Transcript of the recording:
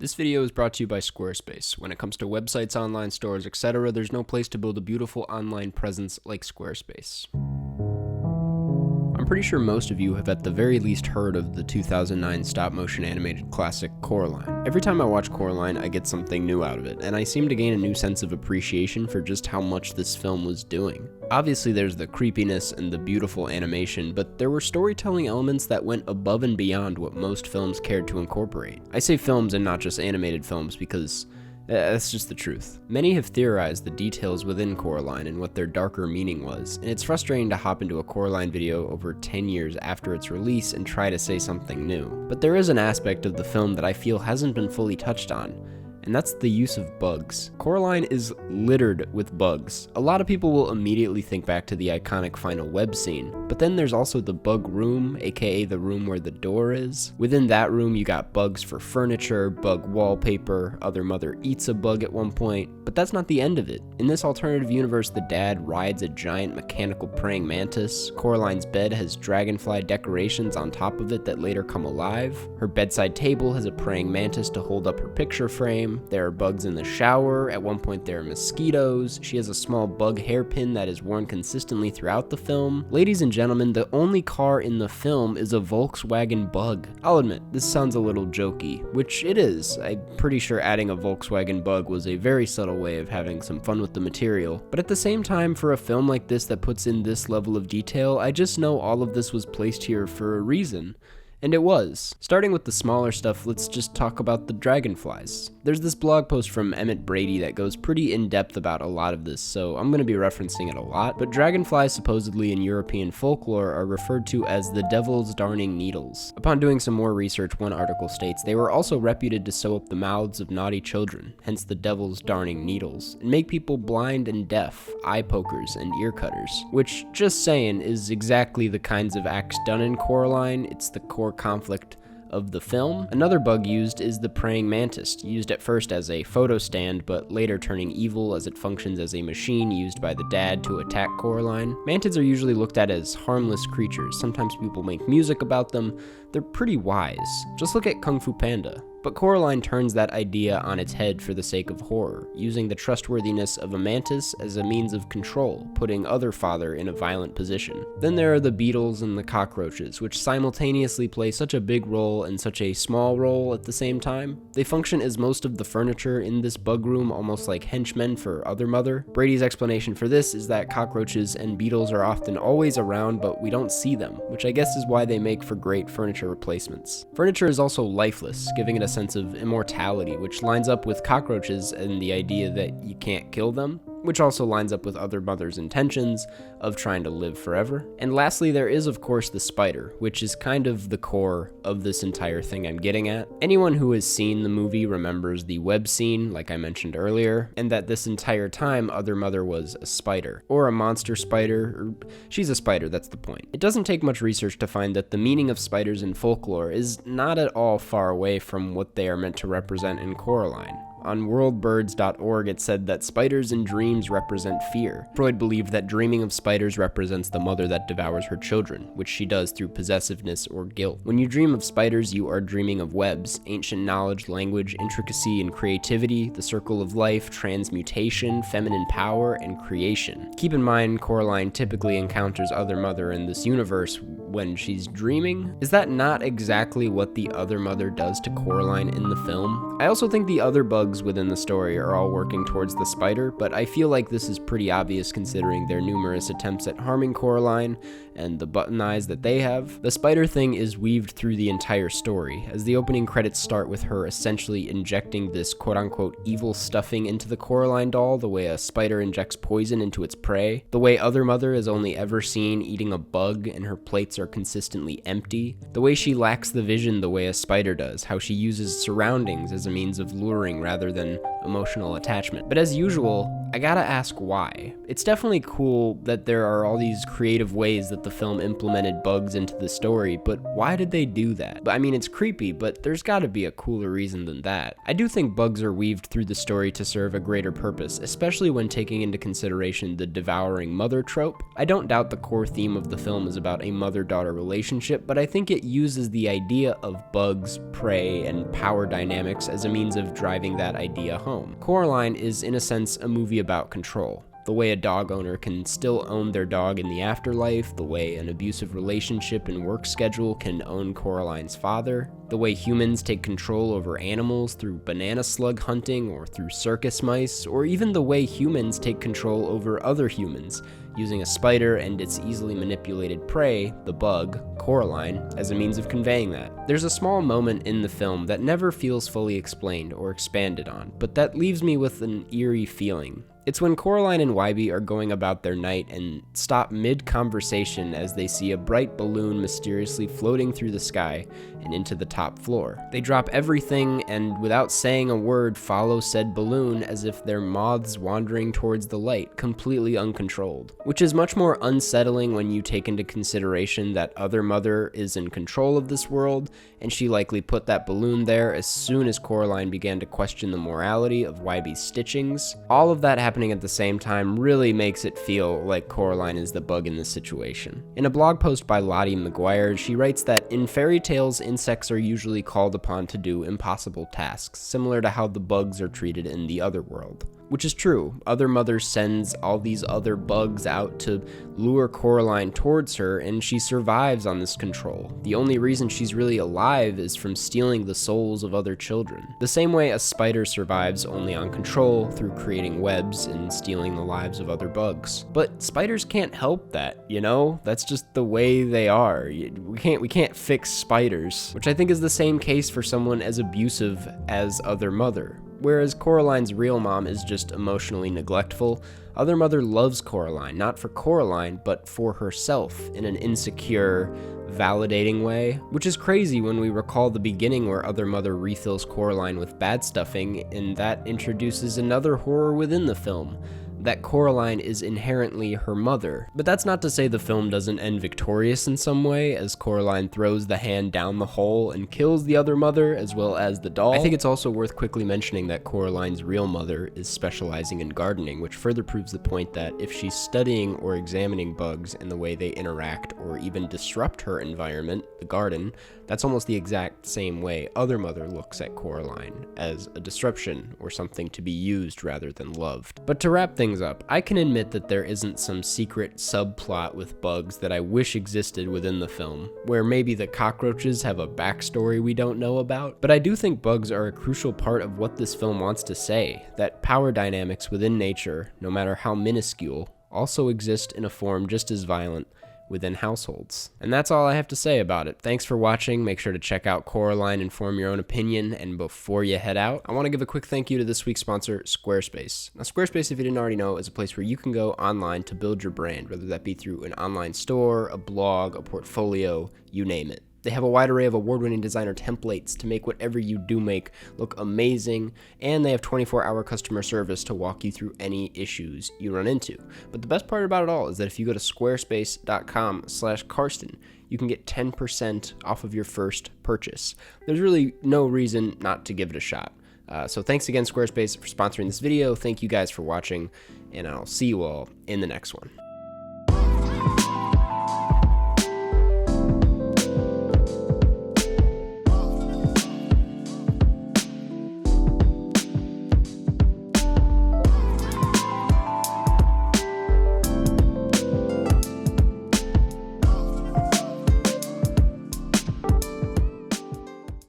This video is brought to you by Squarespace. When it comes to websites, online stores, etc., there's no place to build a beautiful online presence like Squarespace. I'm pretty sure most of you have at the very least heard of the 2009 stop-motion animated classic Coraline. Every time I watch Coraline, I get something new out of it, and I seem to gain a new sense of appreciation for just how much this film was doing. Obviously there's the creepiness and the beautiful animation, but there were storytelling elements that went above and beyond what most films cared to incorporate. I say films and not just animated films because that's just the truth. Many have theorized the details within Coraline and what their darker meaning was, and it's frustrating to hop into a Coraline video over 10 years after its release and try to say something new. But there is an aspect of the film that I feel hasn't been fully touched on, and that's the use of bugs. Coraline is littered with bugs. A lot of people will immediately think back to the iconic final web scene, but then there's also the bug room, aka the room where the door is. Within that room you got bugs for furniture, bug wallpaper, Other Mother eats a bug at one point, but that's not the end of it. In this alternative universe, the dad rides a giant mechanical praying mantis. Coraline's bed has dragonfly decorations on top of it that later come alive. Her bedside table has a praying mantis to hold up her picture frame. There are bugs in the shower. At one point there are mosquitoes. She has a small bug hairpin that is worn consistently throughout the film. Ladies and gentlemen, the only car in the film is a Volkswagen Bug. I'll admit, this sounds a little jokey, which it is. I'm pretty sure adding a Volkswagen Bug was a very subtle way of having some fun with the material. But at the same time, for a film like this that puts in this level of detail, I just know all of this was placed here for a reason. And it was. Starting with the smaller stuff, let's just talk about the dragonflies. There's this blog post from Emmett Brady that goes pretty in-depth about a lot of this, so I'm going to be referencing it a lot, but dragonflies supposedly in European folklore are referred to as the devil's darning needles. Upon doing some more research, one article states they were also reputed to sew up the mouths of naughty children, hence the devil's darning needles, and make people blind and deaf, eye pokers, and ear cutters, which, just saying, is exactly the kinds of acts done in Coraline. It's the core conflict of the film. Another bug used is the praying mantis, used at first as a photo stand, but later turning evil as it functions as a machine used by the dad to attack Coraline. Mantids are usually looked at as harmless creatures. Sometimes people make music about them. They're pretty wise. Just look at Kung Fu Panda. But Coraline turns that idea on its head for the sake of horror, using the trustworthiness of a mantis as a means of control, putting other father in a violent position. Then there are the beetles and the cockroaches, which simultaneously play such a big role and such a small role at the same time. They function as most of the furniture in this bug room, almost like henchmen for Other Mother. Brady's explanation for this is that cockroaches and beetles are often always around, but we don't see them, which I guess is why they make for great furniture replacements. Furniture is also lifeless, giving it a sense of immortality, which lines up with cockroaches and the idea that you can't kill them, which also lines up with Other Mother's intentions of trying to live forever. And lastly, there is of course the spider, which is kind of the core of this entire thing I'm getting at. Anyone who has seen the movie remembers the web scene, like I mentioned earlier, and that this entire time Other Mother was a spider, or a monster spider, or she's a spider, that's the point. It doesn't take much research to find that the meaning of spiders in folklore is not at all far away from what they are meant to represent in Coraline. On worldbirds.org, it said that spiders in dreams represent fear. Freud believed that dreaming of spiders represents the mother that devours her children, which she does through possessiveness or guilt. When you dream of spiders, you are dreaming of webs, ancient knowledge, language, intricacy, and creativity, the circle of life, transmutation, feminine power, and creation. Keep in mind, Coraline typically encounters Other Mother in this universe when she's dreaming. Is that not exactly what the Other Mother does to Coraline in the film? I also think the other bugs within the story are all working towards the spider, but I feel like this is pretty obvious considering their numerous attempts at harming Coraline and the button eyes that they have. The spider thing is weaved through the entire story, as the opening credits start with her essentially injecting this quote-unquote evil stuffing into the Coraline doll, the way a spider injects poison into its prey, the way Other Mother is only ever seen eating a bug and her plates are consistently empty, the way she lacks the vision the way a spider does, how she uses surroundings as a means of luring rather than emotional attachment. But as usual, I gotta ask why. It's definitely cool that there are all these creative ways that the film implemented bugs into the story, but why did they do that? I mean, it's creepy, but there's gotta be a cooler reason than that. I do think bugs are weaved through the story to serve a greater purpose, especially when taking into consideration the devouring mother trope. I don't doubt the core theme of the film is about a mother-daughter relationship, but I think it uses the idea of bugs, prey, and power dynamics as a means of driving that idea home. Coraline is, in a sense, a movie about control. The way a dog owner can still own their dog in the afterlife, the way an abusive relationship and work schedule can own Coraline's father, the way humans take control over animals through banana slug hunting or through circus mice, or even the way humans take control over other humans, using a spider and its easily manipulated prey, the bug, Coraline, as a means of conveying that. There's a small moment in the film that never feels fully explained or expanded on, but that leaves me with an eerie feeling. It's when Coraline and Wybie are going about their night and stop mid-conversation as they see a bright balloon mysteriously floating through the sky and into the top floor. They drop everything and, without saying a word, follow said balloon as if they're moths wandering towards the light, completely uncontrolled. Which is much more unsettling when you take into consideration that Other Mother is in control of this world, and she likely put that balloon there as soon as Coraline began to question the morality of Wybie's stitchings. All of that happening at the same time really makes it feel like Coraline is the bug in this situation. In a blog post by Lottie McGuire, she writes that in fairy tales, insects are usually called upon to do impossible tasks, similar to how the bugs are treated in the other world. Which is true. Other Mother sends all these other bugs out to lure Coraline towards her, and she survives on this control. The only reason she's really alive is from stealing the souls of other children. The same way a spider survives only on control through creating webs and stealing the lives of other bugs. But spiders can't help that, you know? That's just the way they are. We can't fix spiders, which I think is the same case for someone as abusive as Other Mother. Whereas Coraline's real mom is just emotionally neglectful, Other Mother loves Coraline, not for Coraline, but for herself in an insecure, validating way. Which is crazy when we recall the beginning where Other Mother refills Coraline with bad stuffing, and that introduces another horror within the film, that Coraline is inherently her mother. But that's not to say the film doesn't end victorious in some way, as Coraline throws the hand down the hole and kills the Other Mother as well as the doll. I think it's also worth quickly mentioning that Coraline's real mother is specializing in gardening, which further proves the point that if she's studying or examining bugs and the way they interact or even disrupt her environment, the garden, that's almost the exact same way Other Mother looks at Coraline, as a disruption or something to be used rather than loved. But to wrap things up, I can admit that there isn't some secret subplot with bugs that I wish existed within the film, where maybe the cockroaches have a backstory we don't know about, but I do think bugs are a crucial part of what this film wants to say, that power dynamics within nature, no matter how minuscule, also exist in a form just as violent within households. And that's all I have to say about it. Thanks for watching. Make sure to check out Coraline and form your own opinion. And before you head out, I want to give a quick thank you to this week's sponsor, Squarespace. Now, Squarespace, if you didn't already know, is a place where you can go online to build your brand, whether that be through an online store, a blog, a portfolio, you name it. They have a wide array of award-winning designer templates to make whatever you do make look amazing, and they have 24-hour customer service to walk you through any issues you run into. But the best part about it all is that if you go to squarespace.com/Karsten, you can get 10% off of your first purchase. There's really no reason not to give it a shot. So thanks again, Squarespace, for sponsoring this video. Thank you guys for watching, and I'll see you all in the next one.